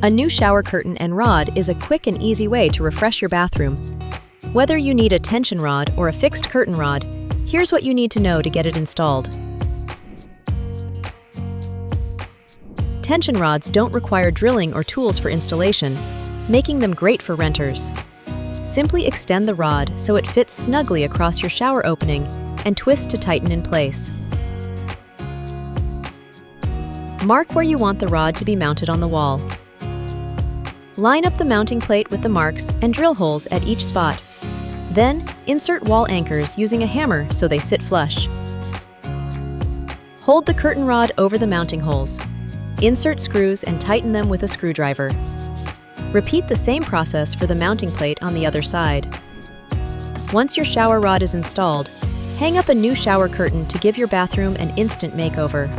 A new shower curtain and rod is a quick and easy way to refresh your bathroom. Whether you need a tension rod or a fixed curtain rod, here's what you need to know to get it installed. Tension rods don't require drilling or tools for installation, making them great for renters. Simply extend the rod so it fits snugly across your shower opening and twist to tighten in place. Mark where you want the rod to be mounted on the wall. Line up the mounting plate with the marks and drill holes at each spot. Then, insert wall anchors using a hammer so they sit flush. Hold the curtain rod over the mounting holes. Insert screws and tighten them with a screwdriver. Repeat the same process for the mounting plate on the other side. Once your shower rod is installed, hang up a new shower curtain to give your bathroom an instant makeover.